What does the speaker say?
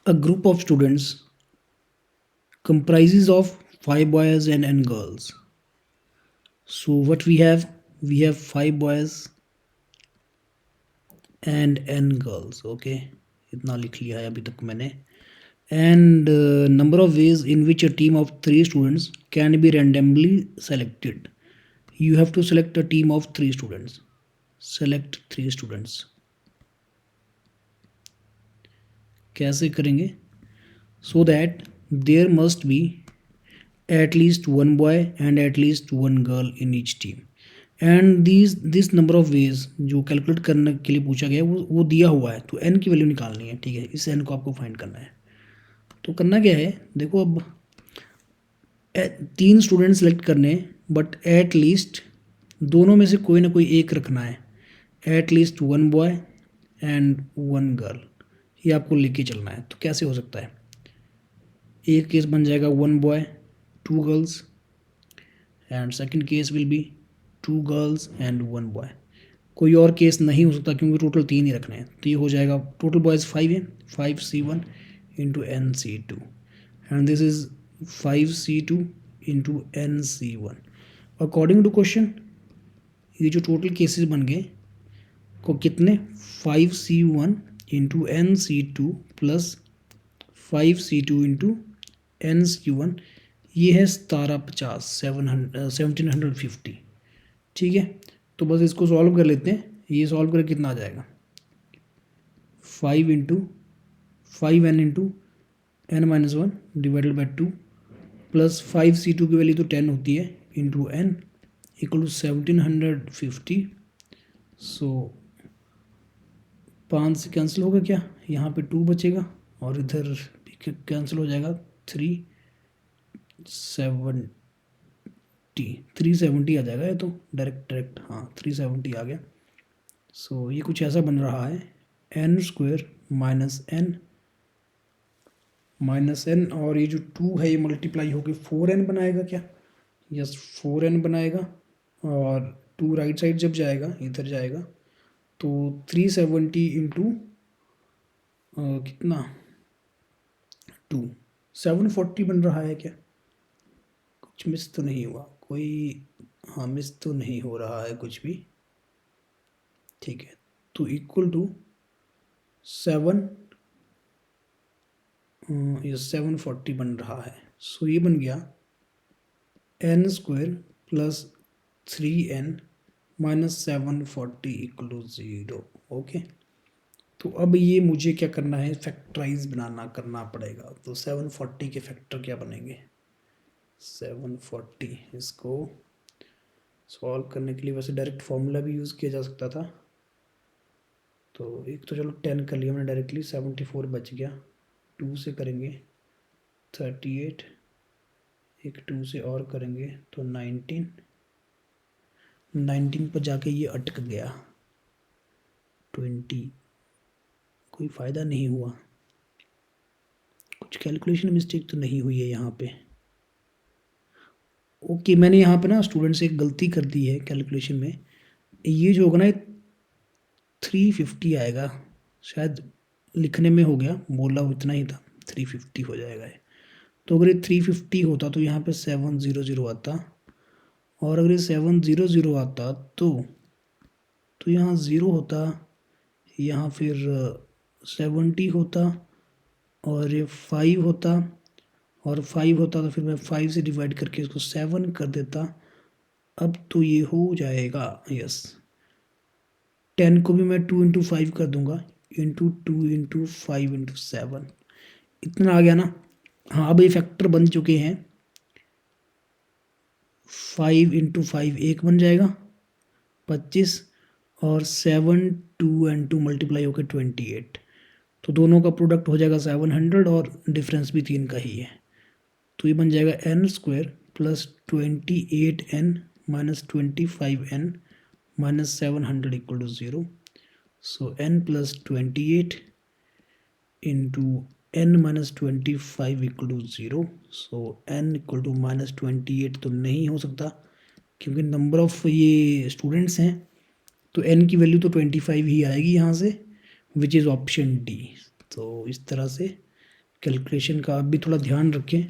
A group of students comprises of 5 boys and n girls. So what we have? We have 5 boys and n girls. Okay, इतना लिख लिया है अभी तक मैंने. And number of ways in which a team of 3 students can be randomly selected. You have to select a team of 3 students. Select 3 students. कैसे करेंगे? So that there must be at least one boy and at least one girl in each team. And this number of ways जो calculate करने के लिए पूछा गया है वो दिया हुआ है, तो एन की वैल्यू निकालनी है. ठीक है, इस एन को आपको फाइंड करना है. तो करना क्या है, देखो अब 3 स्टूडेंट सेलेक्ट करने हैं, बट एट लीस्ट दोनों में से कोई ना कोई एक रखना है. At least one boy and one girl, ये आपको लेके चलना है. तो कैसे हो सकता है? एक केस बन जाएगा 1 boy 2 girls and second case will be 2 girls and 1 boy. कोई और केस नहीं हो सकता क्योंकि टोटल 3 ही रखने हैं. तो ये हो जाएगा टोटल बॉयज़ 5 है, 5c1 into nc2 and this is 5c2 into nc1. According to question ये जो टोटल केसेस बन गए को कितने, 5c1 into nc2 plus 5c2 into nc1, ये है 1750 1750. ठीक है, तो बस इसको सॉल्व कर लेते हैं. ये सॉल्व करके कितना आ जाएगा, 5 into 5n into n-1 divided by 2 plus 5c2 की वैल्यू तो 10 होती है इंटू n इक्वल टू 1750. सो 5 से कैंसिल होगा क्या, यहाँ पे 2 बचेगा और इधर कैंसिल हो जाएगा. 370 आ जाएगा. ये तो डायरेक्ट हाँ 370 आ गया. सो ये कुछ ऐसा बन रहा है, n² माइनस n और ये जो 2 है ये मल्टीप्लाई होकर 4n बनाएगा क्या, यस 4n बनाएगा. और 2 राइट साइड जब जाएगा इधर जाएगा तो 370 इंटू कितना 2 740 बन रहा है क्या, कुछ मिस तो नहीं हुआ कोई, हाँ मिस तो नहीं हो रहा है कुछ भी. ठीक है, तो इक्वल टू 740 बन रहा है. सो ये बन गया n² plus 3n minus 740 equal to 0. Okay, तो अब ये मुझे क्या करना है, फैक्टराइज करना पड़ेगा. तो 740 के फैक्टर क्या बनेंगे, 740. इसको सॉल्व करने के लिए वैसे डायरेक्ट फॉर्मूला भी यूज़ किया जा सकता था. तो एक तो चलो 10 कर लिया मैंने डायरेक्टली, 74 बच गया. 2 से करेंगे 38, एक 2 से और करेंगे तो 19 पर जाके ये अटक गया. 20, कोई फ़ायदा नहीं हुआ, कुछ कैलकुलेशन मिस्टेक तो नहीं हुई है यहाँ पे. ओके, मैंने यहाँ पे ना स्टूडेंट से एक गलती कर दी है कैलकुलेशन में. ये जो होगा ना 350 आएगा, शायद लिखने में हो गया, बोला उतना ही था, 350 हो जाएगा ये. तो अगर ये 350 होता तो यहाँ पे 700 आता, और अगर ये 700 आता तो यहाँ 0 होता, यहाँ फिर 70 होता, और ये 5 होता, और 5 होता तो फिर मैं 5 से डिवाइड करके इसको 7 कर देता. अब तो ये हो जाएगा, यस 10 को भी मैं 2 इंटू 5 कर दूंगा, इंटू 2 इंटू 5 इंटू 7. इतना आ गया ना. हाँ, अब ये फैक्टर बन चुके हैं. 5 इंटू 5 1 बन जाएगा 25, और 7 2 एंड 2 मल्टीप्लाई होकर 28. तो दोनों का प्रोडक्ट हो जाएगा 700 और डिफरेंस भी 3 का ही है. तो ये बन जाएगा n² plus 28n minus 25n minus 700 equal to 0. So n plus 28 into n minus 25 equal to 0. So n equal to minus 28 तो नहीं हो सकता क्योंकि नंबर ऑफ ये स्टूडेंट्स हैं, तो n की वैल्यू तो 25 ही आएगी यहाँ से, विच इज़ ऑप्शन डी. तो इस तरह से कैलकुलेशन का आप भी थोड़ा ध्यान रखें।